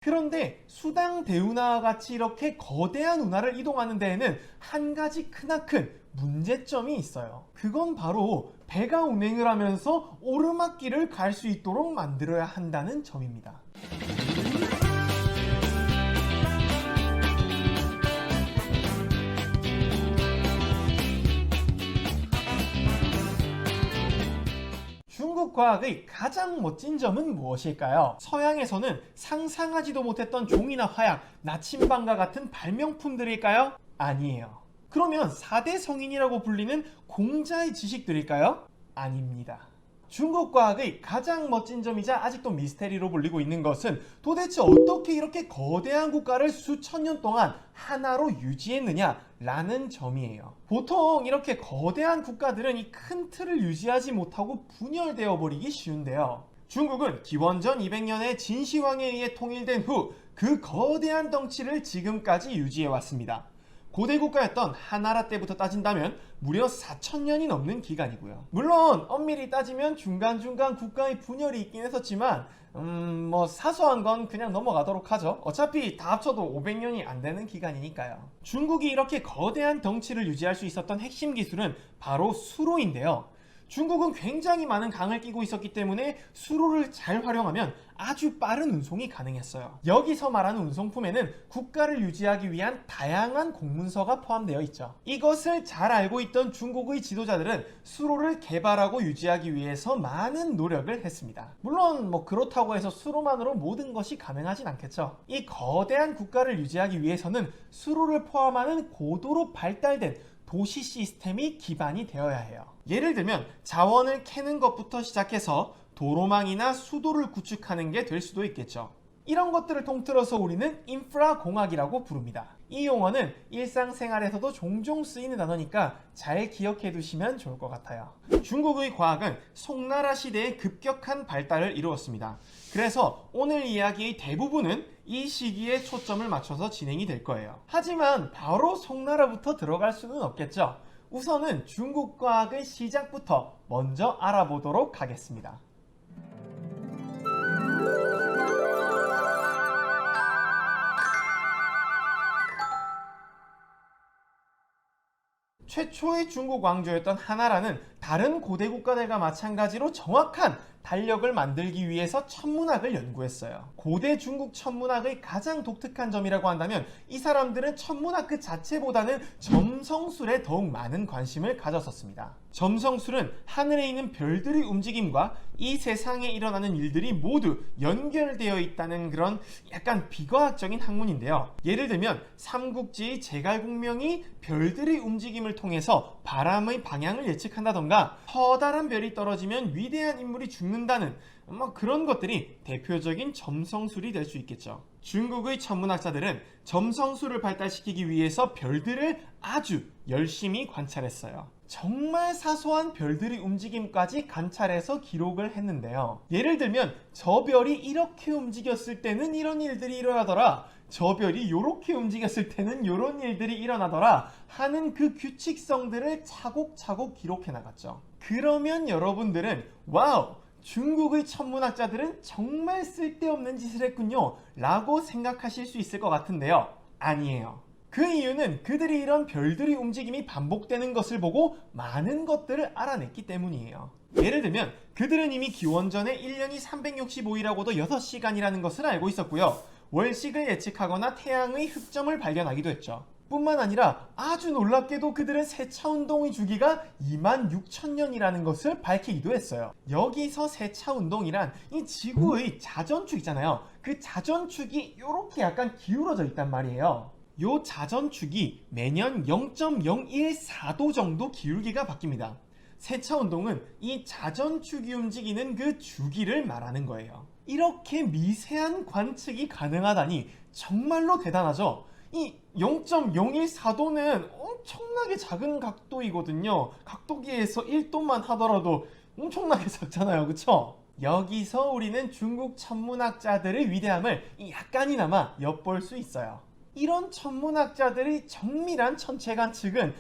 그런데 수당 대운하와 같이 이렇게 거대한 운하를 이동하는 데에는 한 가지 크나큰 문제점이 있어요. 그건 바로 배가 운행을 하면서 오르막길을 갈 수 있도록 만들어야 한다는 점입니다. 중국 과학의 가장 멋진 점은 무엇일까요? 서양에서는 상상하지도 못했던 종이나 화약, 나침반과 같은 발명품들일까요? 아니에요. 그러면 4대 성인이라고 불리는 공자의 지식들일까요? 아닙니다. 중국 과학의 가장 멋진 점이자 아직도 미스테리로 불리고 있는 것은 도대체 어떻게 이렇게 거대한 국가를 수천 년 동안 하나로 유지했느냐 라는 점이에요. 보통 이렇게 거대한 국가들은 이 큰 틀을 유지하지 못하고 분열되어 버리기 쉬운데요. 중국은 기원전 200년에 진시황에 의해 통일된 후 그 거대한 덩치를 지금까지 유지해 왔습니다. 고대 국가였던 하나라 때부터 따진다면 무려 4,000년이 넘는 기간이고요. 물론 엄밀히 따지면 중간중간 국가의 분열이 있긴 했었지만 사소한 건 그냥 넘어가도록 하죠. 어차피 다 합쳐도 500년이 안 되는 기간이니까요. 중국이 이렇게 거대한 덩치를 유지할 수 있었던 핵심 기술은 바로 수로인데요. 중국은 굉장히 많은 강을 끼고 있었기 때문에 수로를 잘 활용하면 아주 빠른 운송이 가능했어요. 여기서 말하는 운송품에는 국가를 유지하기 위한 다양한 공문서가 포함되어 있죠. 이것을 잘 알고 있던 중국의 지도자들은 수로를 개발하고 유지하기 위해서 많은 노력을 했습니다. 물론 그렇다고 해서 수로만으로 모든 것이 가능하진 않겠죠. 이 거대한 국가를 유지하기 위해서는 수로를 포함하는 고도로 발달된 도시 시스템이 기반이 되어야 해요. 예를 들면 자원을 캐는 것부터 시작해서 도로망이나 수도를 구축하는 게 될 수도 있겠죠. 이런 것들을 통틀어서 우리는 인프라 공학이라고 부릅니다. 이 용어는 일상생활에서도 종종 쓰이는 단어니까 잘 기억해 두시면 좋을 것 같아요. 중국의 과학은 송나라 시대에 급격한 발달을 이루었습니다. 그래서 오늘 이야기의 대부분은 이 시기에 초점을 맞춰서 진행이 될 거예요. 하지만 바로 송나라부터 들어갈 수는 없겠죠. 우선은 중국 과학의 시작부터 먼저 알아보도록 하겠습니다. 최초의 중국 왕조였던 하나라는 다른 고대 국가들과 마찬가지로 정확한 달력을 만들기 위해서 천문학을 연구했어요. 고대 중국 천문학의 가장 독특한 점이라고 한다면 이 사람들은 천문학 그 자체보다는 점성술에 더욱 많은 관심을 가졌었습니다. 점성술은 하늘에 있는 별들의 움직임과 이 세상에 일어나는 일들이 모두 연결되어 있다는 그런 약간 비과학적인 학문인데요. 예를 들면 삼국지의 제갈공명이 별들의 움직임을 통해서 바람의 방향을 예측한다던가 커다란 별이 떨어지면 위대한 인물이 죽는다는 그런 것들이 대표적인 점성술이 될 수 있겠죠. 중국의 천문학자들은 점성술을 발달시키기 위해서 별들을 아주 열심히 관찰했어요. 정말 사소한 별들의 움직임까지 관찰해서 기록을 했는데요. 예를 들면 저 별이 이렇게 움직였을 때는 이런 일들이 일어나더라, 저 별이 이렇게 움직였을 때는 이런 일들이 일어나더라 하는 그 규칙성들을 차곡차곡 기록해 나갔죠. 그러면 여러분들은 와우! 중국의 천문학자들은 정말 쓸데없는 짓을 했군요 라고 생각하실 수 있을 것 같은데요. 아니에요. 그 이유는 그들이 이런 별들의 움직임이 반복되는 것을 보고 많은 것들을 알아냈기 때문이에요. 예를 들면 그들은 이미 기원전에 1년이 365일하고도 6시간이라는 것을 알고 있었고요. 월식을 예측하거나 태양의 흑점을 발견하기도 했죠. 뿐만 아니라 아주 놀랍게도 그들은 세차운동의 주기가 26,000년이라는 것을 밝히기도 했어요. 여기서 세차운동이란 이 지구의 자전축 있잖아요. 그 자전축이 이렇게 약간 기울어져 있단 말이에요. 요 자전축이 매년 0.014도 정도 기울기가 바뀝니다. 세차운동은 이 자전축이 움직이는 그 주기를 말하는 거예요. 이렇게 미세한 관측이 가능하다니 정말로 대단하죠. 이 0.014도는 엄청나게 작은 각도이거든요. 각도기에서 1도만 하더라도 엄청나게 작잖아요. 그쵸? 여기서 우리는 중국 천문학자들의 위대함을 약간이나마 엿볼 수 있어요. 이런 천문학자들의 정밀한 천체 관측은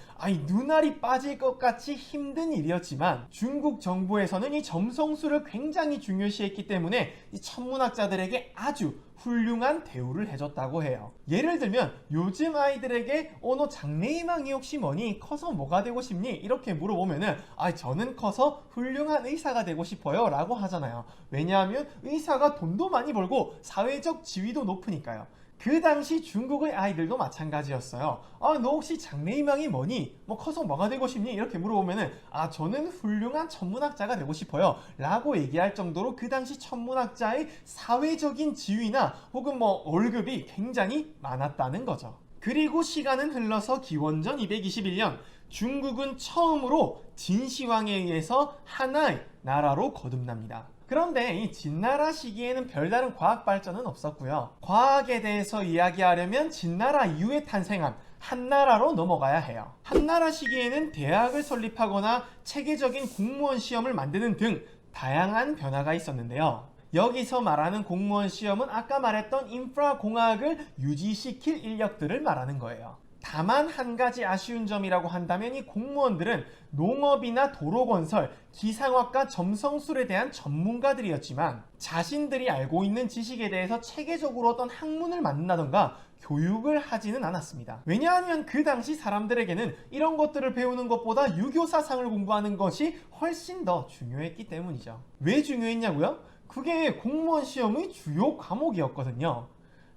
눈알이 빠질 것 같이 힘든 일이었지만 중국 정부에서는 이 점성술을 굉장히 중요시했기 때문에 이 천문학자들에게 아주 훌륭한 대우를 해줬다고 해요. 예를 들면 요즘 아이들에게 너 장래희망이 혹시 뭐니? 커서 뭐가 되고 싶니? 이렇게 물어보면은 저는 커서 훌륭한 의사가 되고 싶어요 라고 하잖아요. 왜냐하면 의사가 돈도 많이 벌고 사회적 지위도 높으니까요. 그 당시 중국의 아이들도 마찬가지였어요. 너 혹시 장래희망이 뭐니? 커서 뭐가 되고 싶니? 이렇게 물어보면은 저는 훌륭한 천문학자가 되고 싶어요 라고 얘기할 정도로 그 당시 천문학자의 사회적인 지위나 혹은 월급이 굉장히 많았다는 거죠. 그리고 시간은 흘러서 기원전 221년 중국은 처음으로 진시황에 의해서 하나의 나라로 거듭납니다. 그런데 이 진나라 시기에는 별다른 과학 발전은 없었고요. 과학에 대해서 이야기하려면 진나라 이후에 탄생한 한나라로 넘어가야 해요. 한나라 시기에는 대학을 설립하거나 체계적인 공무원 시험을 만드는 등 다양한 변화가 있었는데요. 여기서 말하는 공무원 시험은 아까 말했던 인프라 공학을 유지시킬 인력들을 말하는 거예요. 다만 한 가지 아쉬운 점이라고 한다면 이 공무원들은 농업이나 도로건설, 기상학과 점성술에 대한 전문가들이었지만 자신들이 알고 있는 지식에 대해서 체계적으로 어떤 학문을 만든다던가 교육을 하지는 않았습니다. 왜냐하면 그 당시 사람들에게는 이런 것들을 배우는 것보다 유교 사상을 공부하는 것이 훨씬 더 중요했기 때문이죠. 왜 중요했냐고요? 그게 공무원 시험의 주요 과목이었거든요.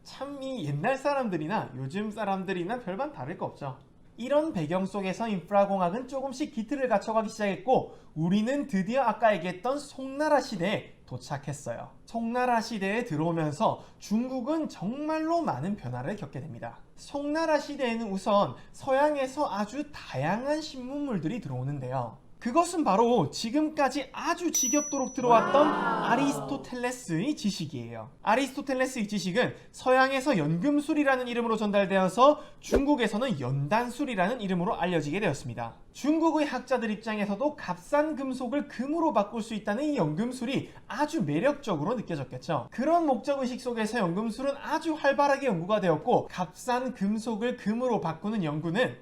참 이 옛날 사람들이나 요즘 사람들이나 별반 다를 거 없죠. 이런 배경 속에서 인프라공학은 조금씩 기틀을 갖춰가기 시작했고 우리는 드디어 아까 얘기했던 송나라 시대에 도착했어요. 송나라 시대에 들어오면서 중국은 정말로 많은 변화를 겪게 됩니다. 송나라 시대에는 우선 서양에서 아주 다양한 신문물들이 들어오는데요. 그것은 바로 지금까지 아주 지겹도록 들어왔던 아리스토텔레스의 지식이에요. 아리스토텔레스의 지식은 서양에서 연금술이라는 이름으로 전달되어서 중국에서는 연단술이라는 이름으로 알려지게 되었습니다. 중국의 학자들 입장에서도 값싼 금속을 금으로 바꿀 수 있다는 이 연금술이 아주 매력적으로 느껴졌겠죠. 그런 목적의식 속에서 연금술은 아주 활발하게 연구가 되었고 값싼 금속을 금으로 바꾸는 연구는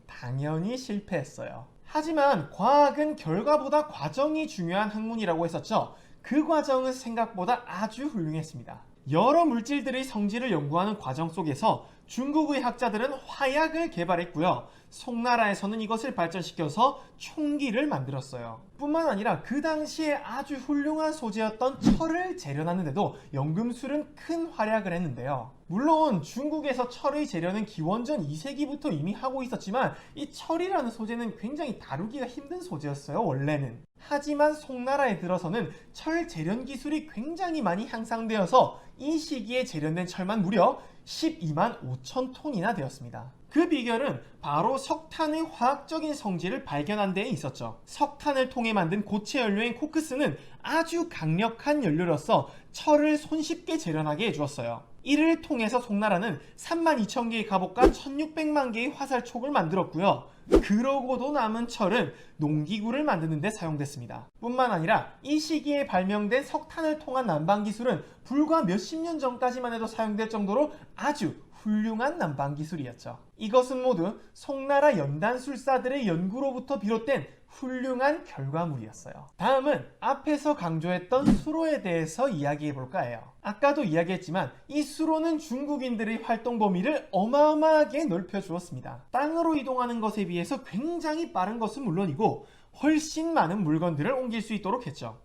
당연히 실패했어요. 하지만 과학은 결과보다 과정이 중요한 학문이라고 했었죠. 그 과정은 생각보다 아주 훌륭했습니다. 여러 물질들의 성질을 연구하는 과정 속에서 중국의 학자들은 화약을 개발했고요. 송나라에서는 이것을 발전시켜서 총기를 만들었어요. 뿐만 아니라 그 당시에 아주 훌륭한 소재였던 철을 재련하는데도 연금술은 큰 활약을 했는데요. 물론 중국에서 철의 재련은 기원전 2세기부터 이미 하고 있었지만 이 철이라는 소재는 굉장히 다루기가 힘든 소재였어요, 원래는. 하지만 송나라에 들어서는 철 재련 기술이 굉장히 많이 향상되어서 이 시기에 재련된 철만 무려 12만 5천 톤이나 되었습니다. 그 비결은 바로 석탄의 화학적인 성질을 발견한 데에 있었죠. 석탄을 통해 만든 고체 연료인 코크스는 아주 강력한 연료로서 철을 손쉽게 재련하게 해주었어요. 이를 통해서 송나라는 32,000개의 갑옷과 1,600만 개의 화살촉을 만들었고요. 그러고도 남은 철은 농기구를 만드는 데 사용됐습니다. 뿐만 아니라 이 시기에 발명된 석탄을 통한 난방기술은 불과 몇십 년 전까지만 해도 사용될 정도로 아주 훌륭한 난방기술이었죠. 이것은 모두 송나라 연단술사들의 연구로부터 비롯된 훌륭한 결과물이었어요. 다음은 앞에서 강조했던 수로에 대해서 이야기해볼까 해요. 아까도 이야기했지만 이 수로는 중국인들의 활동 범위를 어마어마하게 넓혀주었습니다. 땅으로 이동하는 것에 비해서 굉장히 빠른 것은 물론이고 훨씬 많은 물건들을 옮길 수 있도록 했죠.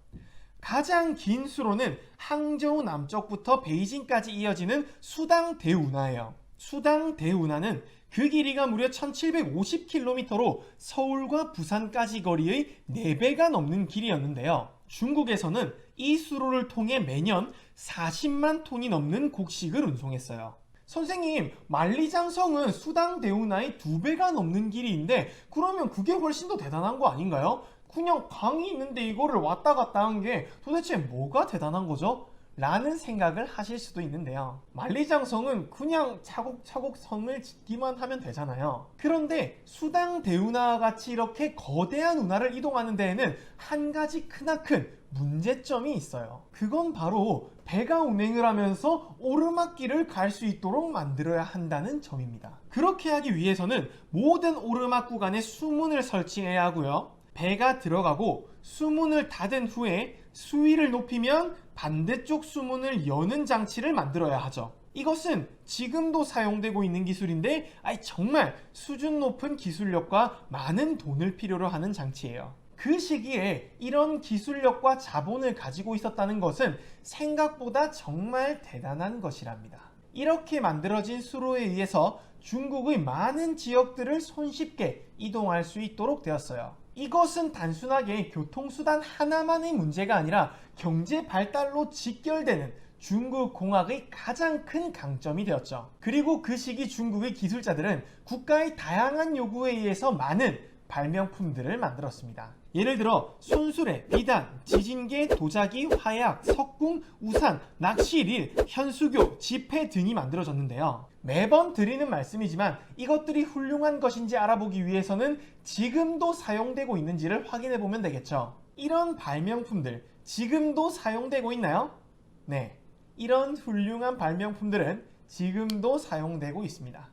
가장 긴 수로는 항저우 남쪽부터 베이징까지 이어지는 수당대운하예요. 수당대운하는 그 길이가 무려 1750km로 서울과 부산까지 거리의 4배가 넘는 길이었는데요. 중국에서는 이 수로를 통해 매년 40만 톤이 넘는 곡식을 운송했어요. 선생님, 만리장성은 수당대운하의 2배가 넘는 길이인데 그러면 그게 훨씬 더 대단한 거 아닌가요? 그냥 강이 있는데 이거를 왔다 갔다 한 게 도대체 뭐가 대단한 거죠? 라는 생각을 하실 수도 있는데요. 만리장성은 그냥 차곡차곡 성을 짓기만 하면 되잖아요. 그런데 수당대운하와 같이 이렇게 거대한 운하를 이동하는 데에는 한 가지 크나큰 문제점이 있어요. 그건 바로 배가 운행을 하면서 오르막길을 갈 수 있도록 만들어야 한다는 점입니다. 그렇게 하기 위해서는 모든 오르막 구간에 수문을 설치해야 하고요. 배가 들어가고 수문을 닫은 후에 수위를 높이면 반대쪽 수문을 여는 장치를 만들어야 하죠. 이것은 지금도 사용되고 있는 기술인데 정말 수준 높은 기술력과 많은 돈을 필요로 하는 장치예요. 그 시기에 이런 기술력과 자본을 가지고 있었다는 것은 생각보다 정말 대단한 것이랍니다. 이렇게 만들어진 수로에 의해서 중국의 많은 지역들을 손쉽게 이동할 수 있도록 되었어요. 이것은 단순하게 교통수단 하나만의 문제가 아니라 경제 발달로 직결되는 중국 공학의 가장 큰 강점이 되었죠. 그리고 그 시기 중국의 기술자들은 국가의 다양한 요구에 의해서 많은 발명품들을 만들었습니다. 예를 들어 손수레, 비단, 지진계, 도자기, 화약, 석궁, 우산, 낚시릴, 현수교, 지폐 등이 만들어졌는데요. 매번 드리는 말씀이지만 이것들이 훌륭한 것인지 알아보기 위해서는 지금도 사용되고 있는지를 확인해 보면 되겠죠. 이런 발명품들 지금도 사용되고 있나요? 네, 이런 훌륭한 발명품들은 지금도 사용되고 있습니다.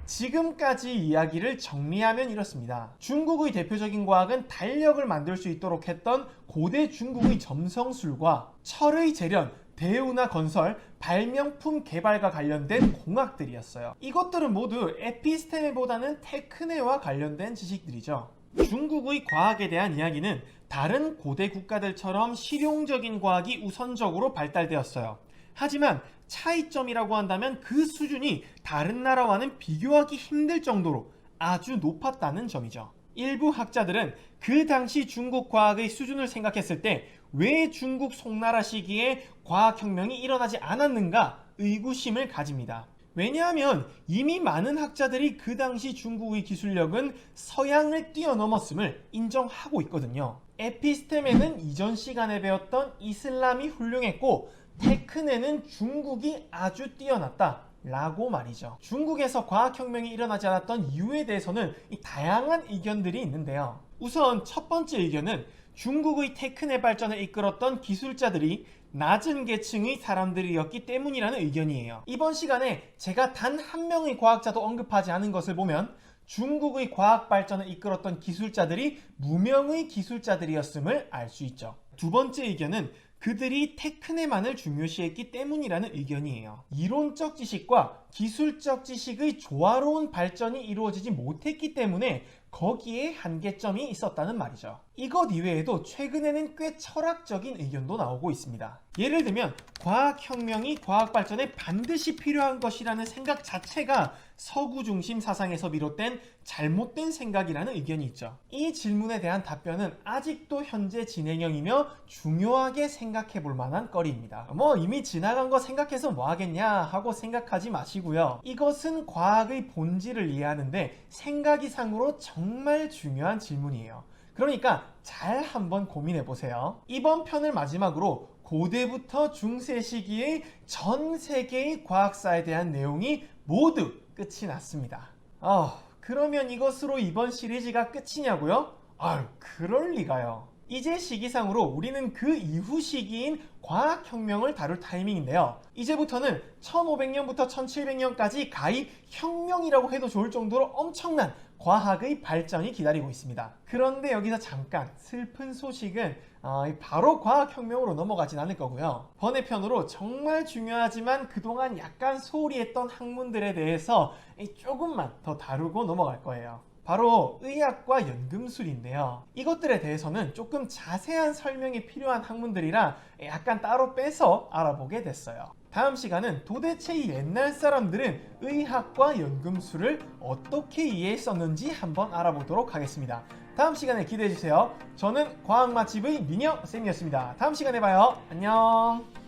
지금까지 이야기를 정리하면 이렇습니다. 중국의 대표적인 과학은 달력을 만들 수 있도록 했던 고대 중국의 점성술과 철의 재련, 대운하 건설, 발명품 개발과 관련된 공학들이었어요. 이것들은 모두 에피스테메보다는 테크네와 관련된 지식들이죠. 중국의 과학에 대한 이야기는 다른 고대 국가들처럼 실용적인 과학이 우선적으로 발달되었어요. 하지만 차이점이라고 한다면 그 수준이 다른 나라와는 비교하기 힘들 정도로 아주 높았다는 점이죠. 일부 학자들은 그 당시 중국 과학의 수준을 생각했을 때 왜 중국 송나라 시기에 과학혁명이 일어나지 않았는가 의구심을 가집니다. 왜냐하면 이미 많은 학자들이 그 당시 중국의 기술력은 서양을 뛰어넘었음을 인정하고 있거든요. 에피스테메는 이전 시간에 배웠던 이슬람이 훌륭했고 테크네는 중국이 아주 뛰어났다 라고 말이죠. 중국에서 과학혁명이 일어나지 않았던 이유에 대해서는 다양한 의견들이 있는데요. 우선 첫 번째 의견은 중국의 테크네 발전을 이끌었던 기술자들이 낮은 계층의 사람들이었기 때문이라는 의견이에요. 이번 시간에 제가 단 한 명의 과학자도 언급하지 않은 것을 보면 중국의 과학 발전을 이끌었던 기술자들이 무명의 기술자들이었음을 알 수 있죠. 두 번째 의견은 그들이 테크네만을 중요시했기 때문이라는 의견이에요. 이론적 지식과 기술적 지식의 조화로운 발전이 이루어지지 못했기 때문에 거기에 한계점이 있었다는 말이죠. 이것 이외에도 최근에는 꽤 철학적인 의견도 나오고 있습니다. 예를 들면 과학혁명이 과학발전에 반드시 필요한 것이라는 생각 자체가 서구 중심 사상에서 비롯된 잘못된 생각이라는 의견이 있죠. 이 질문에 대한 답변은 아직도 현재 진행형이며 중요하게 생각해 볼 만한 거리입니다. 이미 지나간 거 생각해서 뭐 하겠냐 하고 생각하지 마시고요. 이것은 과학의 본질을 이해하는데 생각이상으로 정말 중요한 질문이에요. 그러니까 잘 한번 고민해 보세요. 이번 편을 마지막으로 고대부터 중세 시기의 전 세계의 과학사에 대한 내용이 모두 끝이 났습니다. 그러면 이것으로 이번 시리즈가 끝이냐고요? 그럴 리가요. 이제 시기상으로 우리는 그 이후 시기인 과학혁명을 다룰 타이밍인데요. 이제부터는 1500년부터 1700년까지 가히 혁명이라고 해도 좋을 정도로 엄청난 과학의 발전이 기다리고 있습니다. 그런데 여기서 잠깐 슬픈 소식은 바로 과학혁명으로 넘어가진 않을 거고요. 번외편으로 정말 중요하지만 그동안 약간 소홀히 했던 학문들에 대해서 조금만 더 다루고 넘어갈 거예요. 바로 의학과 연금술인데요. 이것들에 대해서는 조금 자세한 설명이 필요한 학문들이라 약간 따로 빼서 알아보게 됐어요. 다음 시간은 도대체 이 옛날 사람들은 의학과 연금술을 어떻게 이해했었는지 한번 알아보도록 하겠습니다. 다음 시간에 기대해주세요. 저는 과학맛집의 민혁쌤이었습니다. 다음 시간에 봐요. 안녕.